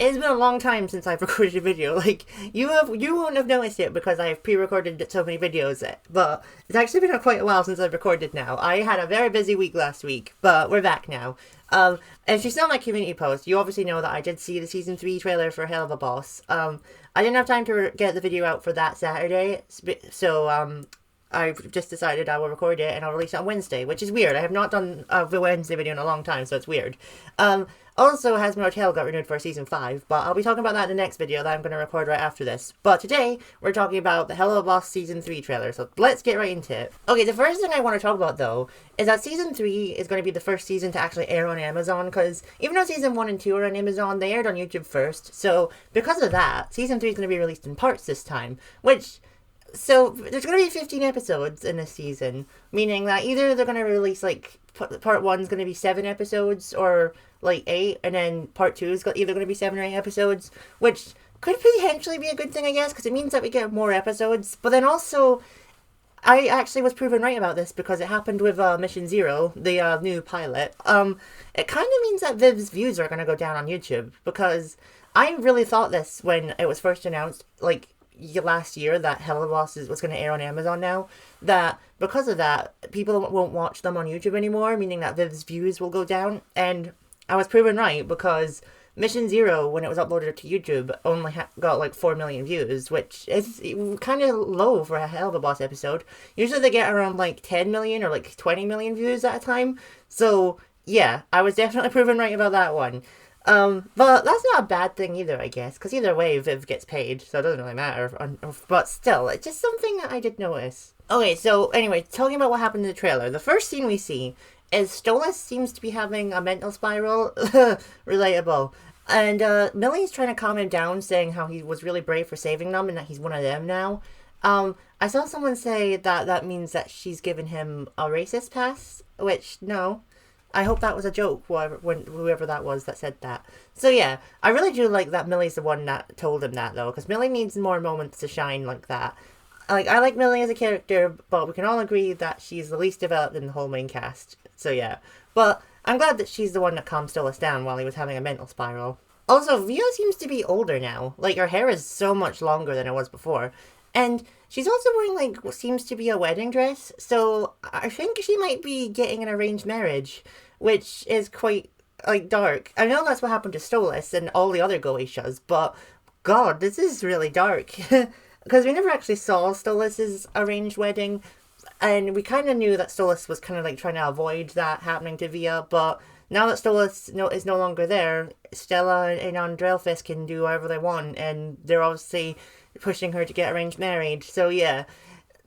it's been a long time since I've recorded a video. Like, you won't have noticed it because I've pre-recorded so many videos, but it's actually been quite a while since I've recorded now. I had a very busy week last week, but we're back now. If you saw my community post, you obviously know that I did see the Season 3 trailer for Helluva Boss. I didn't have time to get the video out for that Saturday, so, I've just decided I will record it and I'll release it on Wednesday, which is weird. I have not done a Wednesday video in a long time, so it's weird. Also, Hazbin got renewed for Season 5, but I'll be talking about that in the next video that I'm going to record right after this. But today, we're talking about the Helluva Boss Season 3 trailer, so let's get right into it. Okay, the first thing I want to talk about, though, is that Season 3 is going to be the first season to actually air on Amazon, because even though Season 1 and 2 are on Amazon, they aired on YouTube first, so because of that, Season 3 is going to be released in parts this time, which... So, there's going to be 15 episodes in this season, meaning that either they're going to release, like, part 1's going to be 7 episodes, or, like, 8, and then part 2 is either going to be 7 or 8 episodes, which could potentially be a good thing, I guess, because it means that we get more episodes, but then also, I actually was proven right about this, because it happened with Mission Zero, the new pilot. It kind of means that Viv's views are going to go down on YouTube, because I really thought this when it was first announced, like, last year that Helluva Boss was going to air on Amazon now, that because of that, people won't watch them on YouTube anymore, meaning that Viv's views will go down, and I was proven right, because Mission Zero, when it was uploaded to YouTube, only got like 4 million views, which is kind of low for a Helluva Boss episode. Usually they get around like 10 million or like 20 million views at a time, so yeah, I was definitely proven right about that one. But that's not a bad thing either, I guess, because either way Viv gets paid, so it doesn't really matter, but still, it's just something that I did notice. Okay, so anyway, talking about what happened in the trailer, the first scene we see is Stolas seems to be having a mental spiral, relatable, and Millie's trying to calm him down, saying how he was really brave for saving them, and that he's one of them now. I saw someone say that that means that she's given him a racist pass, which, no. I hope that was a joke, whoever that was that said that. So yeah, I really do like that Millie's the one that told him that, though, because Millie needs more moments to shine like that. Like, I like Millie as a character, but we can all agree that she's the least developed in the whole main cast. So yeah. But I'm glad that she's the one that calmed Stolas down while he was having a mental spiral. Also, Via seems to be older now. Like, her hair is so much longer than it was before. And she's also wearing, like, what seems to be a wedding dress, so I think she might be getting an arranged marriage, which is quite, like, dark. I know that's what happened to Stolas and all the other Goeishas, but, God, this is really dark. Because we never actually saw Stolas' arranged wedding, and we kind of knew that Stolas was kind of, like, trying to avoid that happening to Via, but now that Stolas is no longer there, Stella and Andrelfis can do whatever they want, and they're obviously pushing her to get arranged marriage. So yeah,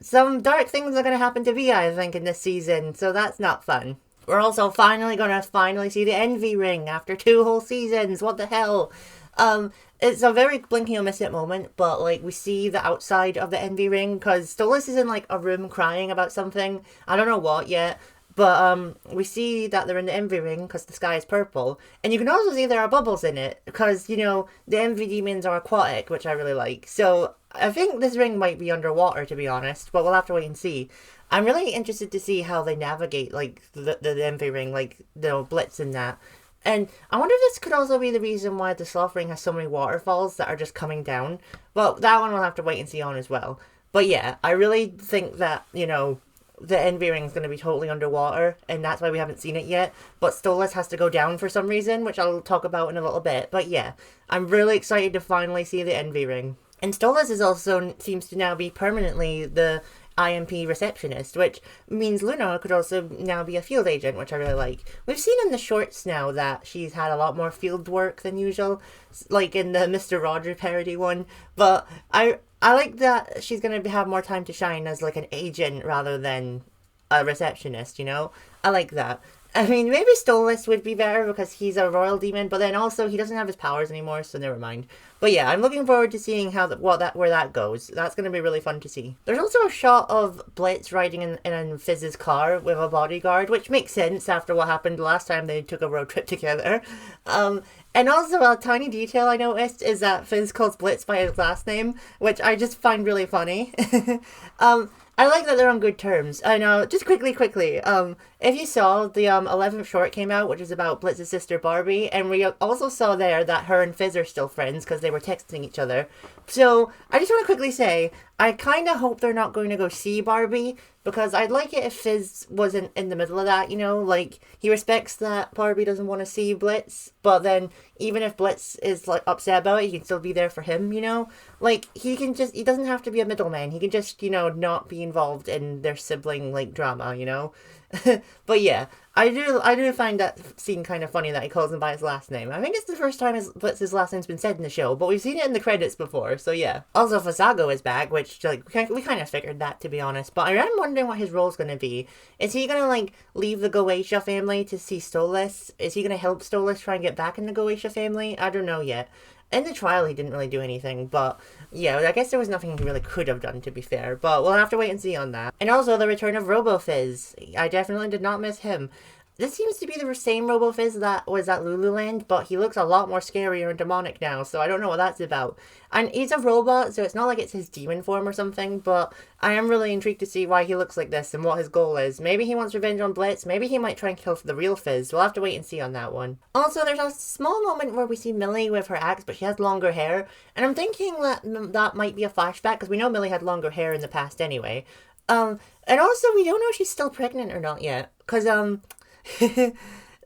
some dark things are going to happen to Via, I think, in this season, so that's not fun. We're also finally going to see the Envy Ring after 2 whole seasons. What the hell? It's a very blinking you'll miss it moment, but, like, we see the outside of the Envy Ring, because Stolas is in, like, a room crying about something. I don't know what yet, but, we see that they're in the Envy Ring, because the sky is purple, and you can also see there are bubbles in it, because, you know, the Envy demons are aquatic, which I really like, so I think this ring might be underwater, to be honest, but we'll have to wait and see. I'm really interested to see how they navigate, like, the Envy Ring, like, the Blitz and that. And I wonder if this could also be the reason why the Sloth Ring has so many waterfalls that are just coming down. Well, that one we'll have to wait and see on as well. But yeah, I really think that, you know, the Envy Ring is going to be totally underwater, and that's why we haven't seen it yet. But Stolas has to go down for some reason, which I'll talk about in a little bit. But yeah, I'm really excited to finally see the Envy Ring. And Stolas is also seems to now be permanently the IMP receptionist, which means Luna could also now be a field agent, which I really like. We've seen in the shorts now that she's had a lot more field work than usual, like in the Mr. Roger parody one, but I like that she's going to have more time to shine as, like, an agent rather than a receptionist, you know? I like that. I mean, maybe Stolas would be better because he's a royal demon, but then also he doesn't have his powers anymore, so never mind. But yeah, I'm looking forward to seeing where that goes. That's going to be really fun to see. There's also a shot of Blitz riding in Fizz's car with a bodyguard, which makes sense after what happened last time they took a road trip together. And also, a tiny detail I noticed is that Fizz calls Blitz by his last name, which I just find really funny. I like that they're on good terms. I know, just quickly, if you saw, the 11th short came out, which is about Blitz's sister Barbie, and we also saw there that her and Fizz are still friends because they were texting each other. So, I just want to quickly say, I kind of hope they're not going to go see Barbie, because I'd like it if Fizz wasn't in the middle of that, you know? Like, he respects that Barbie doesn't want to see Blitz, but then, even if Blitz is, like, upset about it, he can still be there for him, you know? Like, he doesn't have to be a middleman, he can just, you know, not be involved in their sibling, like, drama, you know? But yeah, I do find that scene kind of funny that he calls him by his last name. I think it's the first time Blitz's last name's been said in the show, but we've seen it in the credits before, so yeah. Also, Fazago is back, which, like, we kind of figured that, to be honest, but I am wondering what his role's gonna be. Is he gonna, like, leave the Goetia family to see Stolas? Is he gonna help Stolas try and get back in the Goetia family? I don't know yet. In the trial, he didn't really do anything, but yeah, I guess there was nothing he really could have done, to be fair, but we'll have to wait and see on that. And also, the return of RoboFizz. I definitely did not miss him. This seems to be the same RoboFizz that was at Lululand, but he looks a lot more scarier and demonic now, so I don't know what that's about. And he's a robot, so it's not like it's his demon form or something, but I am really intrigued to see why he looks like this and what his goal is. Maybe he wants revenge on Blitz, maybe he might try and kill the real Fizz. We'll have to wait and see on that one. Also, there's a small moment where we see Millie with her axe, but she has longer hair, and I'm thinking that that might be a flashback, because we know Millie had longer hair in the past anyway. And also, we don't know if she's still pregnant or not yet, because, a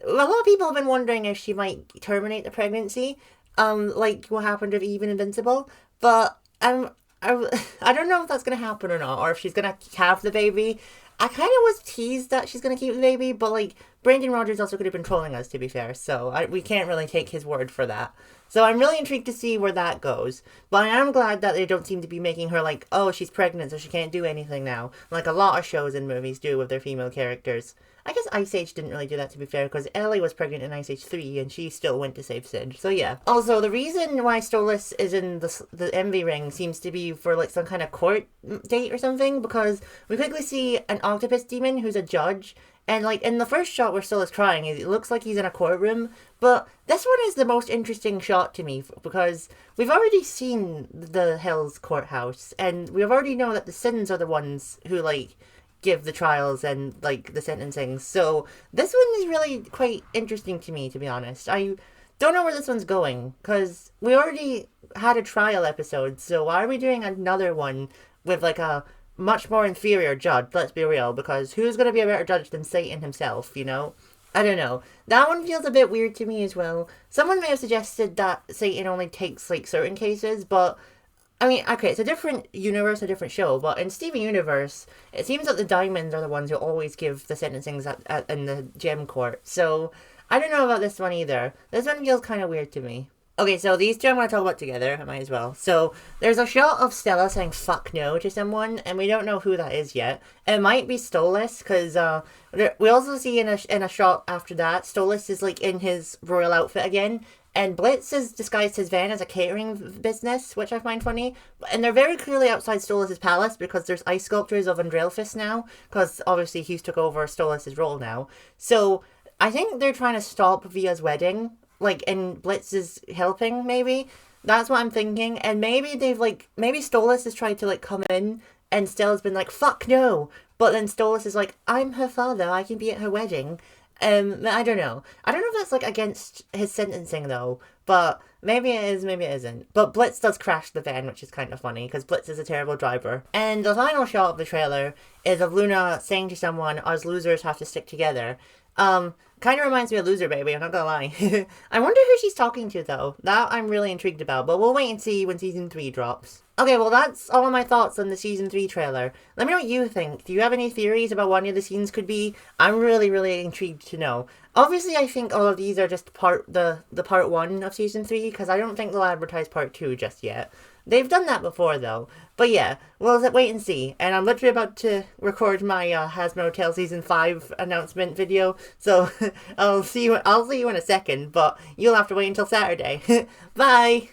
lot of people have been wondering if she might terminate the pregnancy, like what happened with Eve in Invincible, but I don't know if that's going to happen or not, or if she's going to have the baby. I kind of was teased that she's going to keep the baby, but, like, Brandon Rogers also could have been trolling us, to be fair, so we can't really take his word for that. So I'm really intrigued to see where that goes, but I am glad that they don't seem to be making her like, oh, she's pregnant, so she can't do anything now, like a lot of shows and movies do with their female characters. I guess Ice Age didn't really do that, to be fair, because Ellie was pregnant in Ice Age 3, and she still went to save Sid. So yeah. Also, the reason why Stolas is in the Envy Ring seems to be for, like, some kind of court date or something, because we quickly see an octopus demon who's a judge, and, like, in the first shot where Stolas crying, it looks like he's in a courtroom, but this one is the most interesting shot to me, because we've already seen the Hell's Courthouse, and we already know that the Sins are the ones who, like, give the trials and, like, the sentencing. So this one is really quite interesting to me, to be honest. I don't know where this one's going, because we already had a trial episode, so why are we doing another one with, like, a much more inferior judge? Let's be real, because who's going to be a better judge than Satan himself, you know? I don't know. That one feels a bit weird to me as well. Someone may have suggested that Satan only takes, like, certain cases, but I mean, okay, it's a different universe, a different show, but in Steven Universe, it seems that the Diamonds are the ones who always give the sentencings in the Gem Court, so I don't know about this one either. This one feels kind of weird to me. Okay, so these two I'm going to talk about together, I might as well. So, there's a shot of Stella saying fuck no to someone, and we don't know who that is yet. It might be Stolas, because we also see in a shot after that, Stolas is, like, in his royal outfit again, and Blitz has disguised his van as a catering business, which I find funny. And they're very clearly outside Stolas' palace, because there's ice sculptures of Andrelfis now, because obviously he's took over Stolas' role now. So, I think they're trying to stop Via's wedding, like, and Blitz is helping, maybe. That's what I'm thinking. And maybe maybe Stolas has tried to, like, come in, and Stella's been like, fuck no! But then Stolas is like, I'm her father, I can be at her wedding. I don't know. I don't know if that's, like, against his sentencing, though, but maybe it is, maybe it isn't. But Blitz does crash the van, which is kind of funny, because Blitz is a terrible driver. And the final shot of the trailer is of Luna saying to someone, us losers have to stick together. Kind of reminds me of Loser Baby, I'm not gonna lie. I wonder who she's talking to, though. That I'm really intrigued about, but we'll wait and see when Season 3 drops. Okay, well, that's all of my thoughts on the Season 3 trailer. Let me know what you think. Do you have any theories about what any of the scenes could be? I'm really, really intrigued to know. Obviously, I think all of these are just the part 1 of Season 3, because I don't think they'll advertise part 2 just yet. They've done that before, though. But yeah, we'll wait and see. And I'm literally about to record my Hazbin Hotel Season 5 announcement video, so I'll see you in a second, but you'll have to wait until Saturday. Bye!